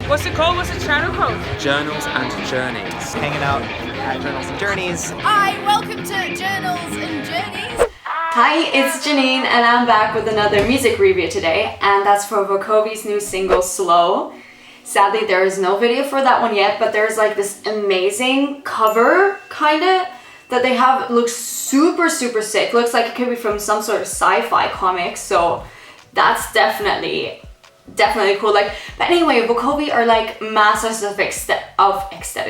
What's it called? What's the channel called? Journals and Journeys. Hanging out at Journals and Journeys. Hi, welcome to Journals and Journeys. Hi, it's Janine and I'm back with another music review today, and that's for Vukovi's new single, Slow. Sadly, there is no video for that one yet, but there's like this amazing cover, kinda, that they have. It looks super sick. Looks like it could be from some sort of sci-fi comic, so that's definitely cool. Like, but anyway, Vukovi are like masters of aesthetics.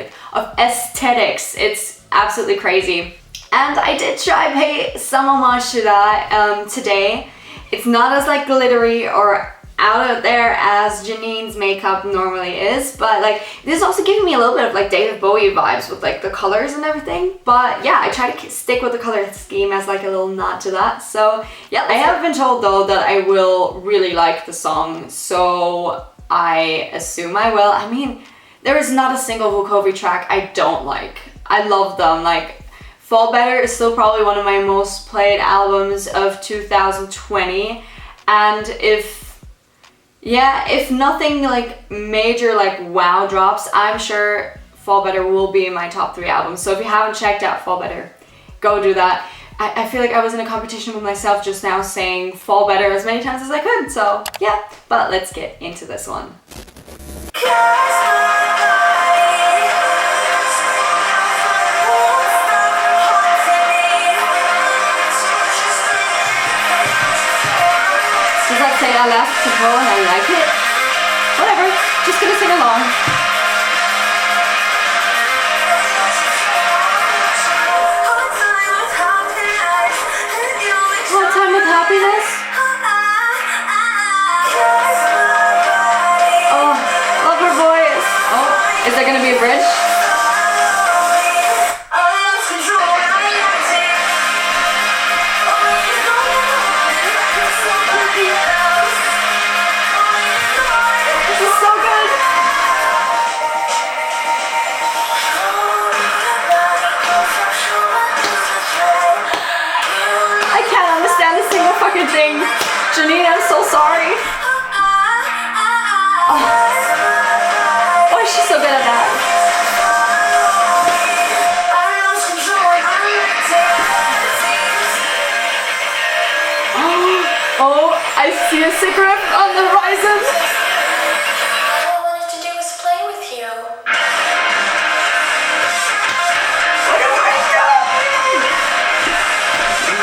It's absolutely crazy. And I did try pay some homage to that today. It's not as like glittery or out there as Janine's makeup normally is, but like this is also giving me a little bit of like David Bowie vibes with like the colors and everything. But yeah, I try to stick with the color scheme as like a little nod to that. So yeah, I have been told though that I will really like the song, so I assume I will. I mean, there is not a single Vukovi track I don't like. I love them. Like, Fall Better is still probably one of my most played albums of 2020, and if nothing like major like wow drops, I'm sure Fall Better will be in my top 3 albums. So if you haven't checked out Fall Better, go do that. I feel like I was in a competition with myself just now saying Fall Better as many times as I could, so yeah, but let's get into this one. Does that say I left control and I like it? Whatever, just gonna sing along. Hard time with happiness? Oh, love her voice. Oh, is there gonna be a bridge? Thing. Janine, I'm so sorry. Oh, she's so good at that. Oh, I see a sick riff on the horizon. All I wanted to do was play with you.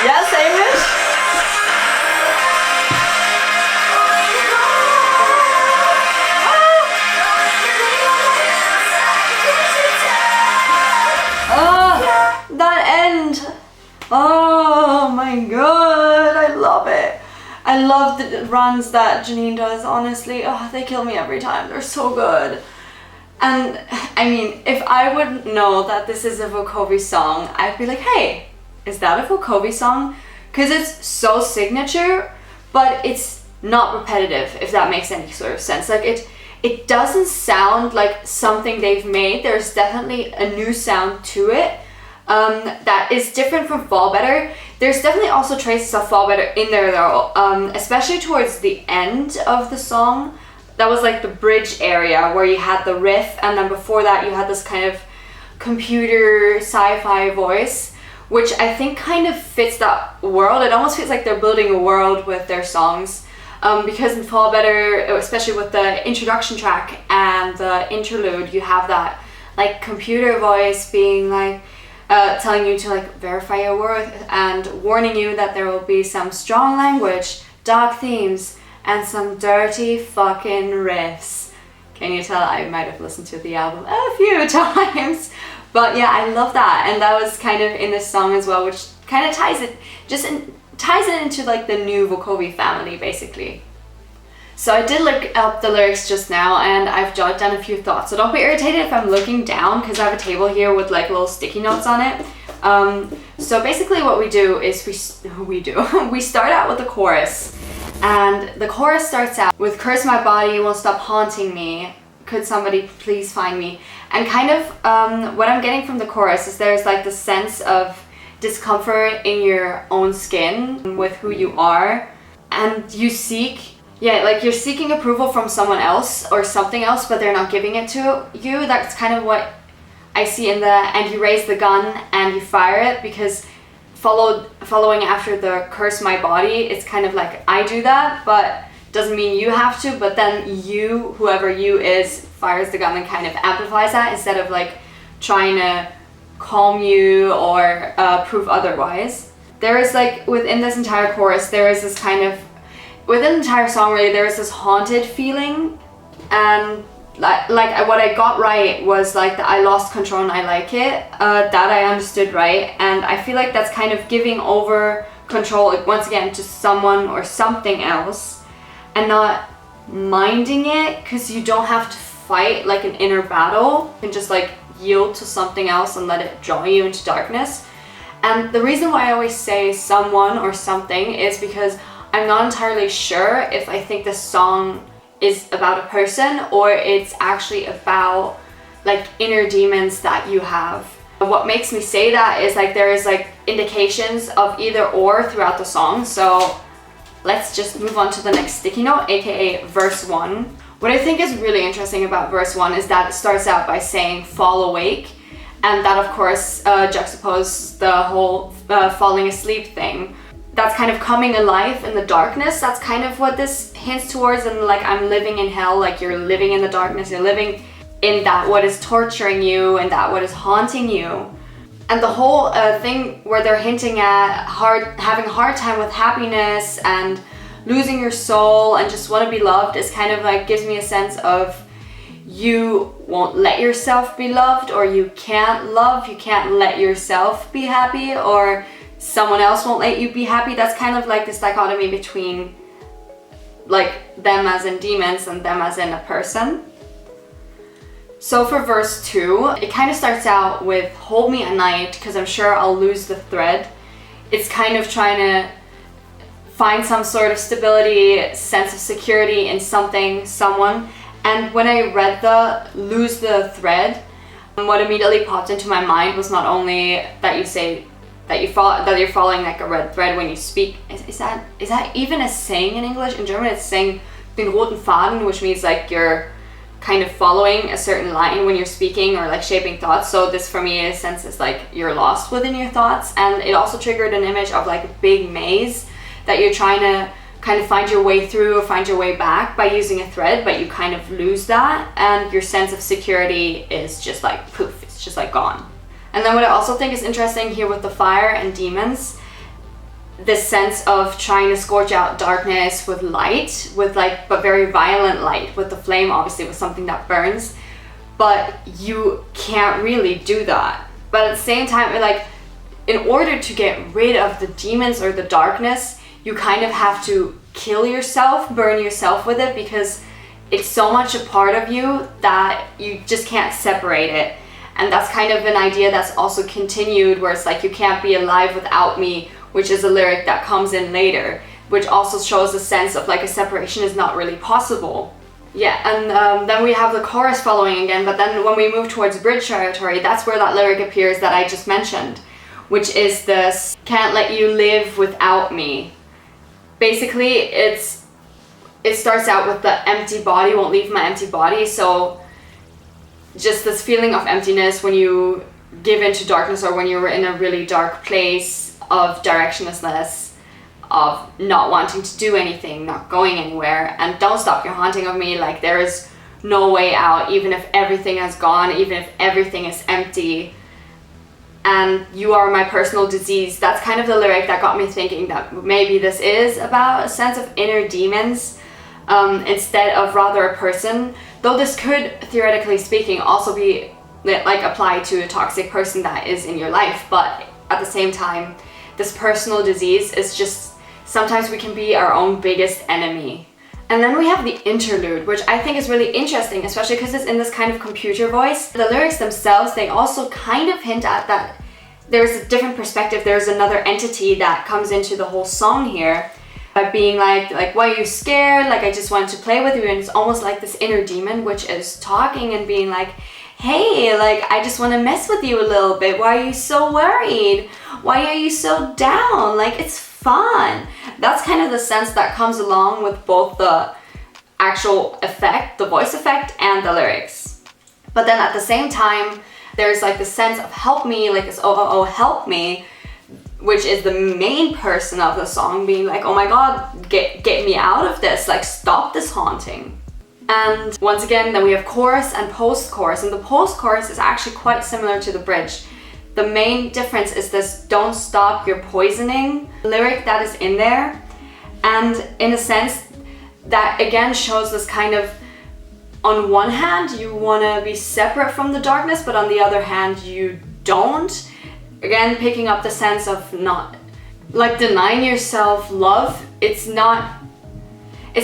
Yes, Amish. Oh my god, I love it. I love the runs that Janine does, honestly. Oh, they kill me every time. They're so good. And I mean, if I would know that this is a Vukovi song, I'd be like, hey, is that a Vukovi song? Because it's so signature, but it's not repetitive, if that makes any sort of sense. Like, it doesn't sound like something they've made. There's definitely a new sound to it. That is different from Fall Better. There's definitely also traces of Fall Better in there though, especially towards the end of the song. That was like the bridge area where you had the riff, and then before that you had this kind of computer sci-fi voice, which I think kind of fits that world. It almost feels like they're building a world with their songs, because in Fall Better, especially with the introduction track and the interlude, you have that like computer voice being like telling you to like verify your worth and warning you that there will be some strong language, dark themes, and some dirty fucking riffs. Can you tell I might have listened to the album a few times? But yeah, I love that, and that was kind of in this song as well, which kind of ties it into like the new Vukovi family basically. So I did look up the lyrics just now, and I've jotted down a few thoughts. So don't be irritated if I'm looking down, because I have a table here with like little sticky notes on it. So basically what we do is we start out with the chorus, and the chorus starts out with "Curse my body, won't stop haunting me. Could somebody please find me?" And kind of what I'm getting from the chorus is there's like the sense of discomfort in your own skin with who you are, and you seek Yeah, like you're seeking approval from someone else or something else, but they're not giving it to you. That's kind of what I see in the and you raise the gun and you fire it, because following after the curse my body, it's kind of like I do that, but doesn't mean you have to. But then you, whoever you is, fires the gun and kind of amplifies that instead of like trying to calm you or prove otherwise. There is like within this entire chorus, there is this kind of within the entire song really, there is this haunted feeling, and like what I got right was like that I lost control and I like it. That I understood right, and I feel like that's kind of giving over control like, once again to someone or something else, and not minding it, because you don't have to fight like an inner battle. You can just like yield to something else and let it draw you into darkness. And the reason why I always say someone or something is because I'm not entirely sure if I think this song is about a person or it's actually about like inner demons that you have. What makes me say that is like there is like indications of either or throughout the song. So let's just move on to the next sticky note, aka verse 1. What I think is really interesting about verse 1 is that it starts out by saying fall awake, and that of course juxtaposes the whole falling asleep thing. That's kind of coming alive in the darkness. That's kind of what this hints towards, and like I'm living in hell, like you're living in the darkness, you're living in that what is torturing you and that what is haunting you. And the whole thing where they're hinting at having a hard time with happiness and losing your soul and just want to be loved is kind of like gives me a sense of you won't let yourself be loved, or you can't love, you can't let yourself be happy, or someone else won't let you be happy. That's kind of like this dichotomy between like them as in demons and them as in a person. So for verse 2, it kind of starts out with hold me at night because I'm sure I'll lose the thread. It's kind of trying to find some sort of stability, sense of security in something, someone. And when I read the lose the thread, what immediately popped into my mind was not only that you say that you're following like a red thread when you speak. Is that even a saying in English? In German it's saying den roten Faden, which means like you're kind of following a certain line when you're speaking or like shaping thoughts. So this for me in a sense is like you're lost within your thoughts, and it also triggered an image of like a big maze that you're trying to kind of find your way through or find your way back by using a thread, but you kind of lose that and your sense of security is just like poof, it's just like gone. And then what I also think is interesting here with the fire and demons, this sense of trying to scorch out darkness with light, with like, but very violent light, with the flame obviously with something that burns, but you can't really do that. But at the same time, like, in order to get rid of the demons or the darkness, you kind of have to kill yourself, burn yourself with it, because it's so much a part of you that you just can't separate it. And that's kind of an idea that's also continued, where it's like you can't be alive without me, which is a lyric that comes in later, which also shows a sense of like a separation is not really possible. Yeah, and then we have the chorus following again, but then when we move towards bridge territory, that's where that lyric appears that I just mentioned, which is this can't let you live without me. Basically, it starts out with the empty body, won't leave my empty body. So just this feeling of emptiness when you give into darkness, or when you're in a really dark place of directionlessness, of not wanting to do anything, not going anywhere, and don't stop your haunting of me, like there is no way out, even if everything has gone, even if everything is empty, and you are my personal disease. That's kind of the lyric that got me thinking that maybe this is about a sense of inner demons instead of rather a person, though this could, theoretically speaking, also be like applied to a toxic person that is in your life. But at the same time, this personal disease is just, sometimes we can be our own biggest enemy. And then we have the interlude, which I think is really interesting, especially because it's in this kind of computer voice. The lyrics themselves, they also kind of hint at that there's a different perspective, there's another entity that comes into the whole song here, by being like, why are you scared? Like, I just wanted to play with you. And it's almost like this inner demon, which is talking and being like, hey, like, I just want to mess with you a little bit. Why are you so worried? Why are you so down? Like, it's fun. That's kind of the sense that comes along with both the actual effect, the voice effect, and the lyrics. But then at the same time, there's like the sense of help me, like this oh help me, which is the main person of the song being like, oh my god, get me out of this, like stop this haunting. And once again, then we have chorus and post-chorus, and the post-chorus is actually quite similar to the bridge. The main difference is this "don't stop your poisoning" lyric that is in there, and in a sense that again shows this kind of, on one hand you want to be separate from the darkness, but on the other hand you don't. Again, picking up the sense of not like denying yourself love. It's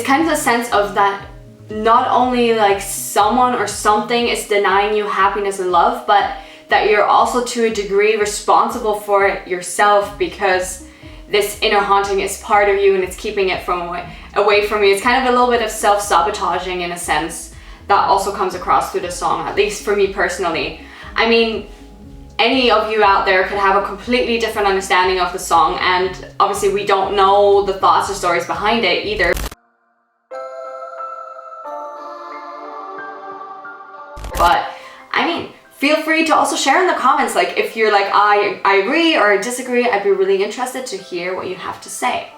kind of the sense of that not only like someone or something is denying you happiness and love, but that you're also to a degree responsible for it yourself, because this inner haunting is part of you and it's keeping it away from you. It's kind of a little bit of self-sabotaging in a sense that also comes across through the song, at least for me personally. I mean, any of you out there could have a completely different understanding of the song, and obviously we don't know the thoughts or stories behind it either. But I mean, feel free to also share in the comments, like if you're like, I agree or I disagree. I'd be really interested to hear what you have to say.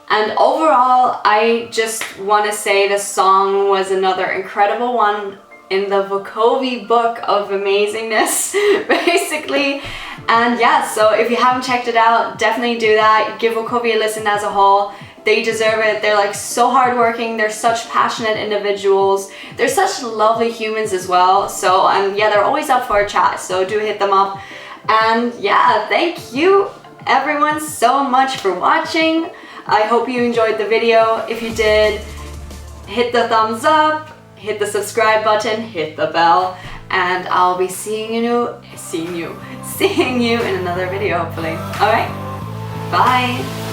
And overall, I just want to say this song was another incredible one in the Vukovi book of amazingness, basically. And yeah, so if you haven't checked it out, definitely do that. Give Vukovi a listen as a whole. They deserve it. They're like so hardworking. They're such passionate individuals. They're such lovely humans as well. So, and yeah, they're always up for a chat. So do hit them up. And yeah, thank you everyone so much for watching. I hope you enjoyed the video. If you did, hit the thumbs up, hit the subscribe button, hit the bell, and I'll be seeing you in another video hopefully. All right, bye.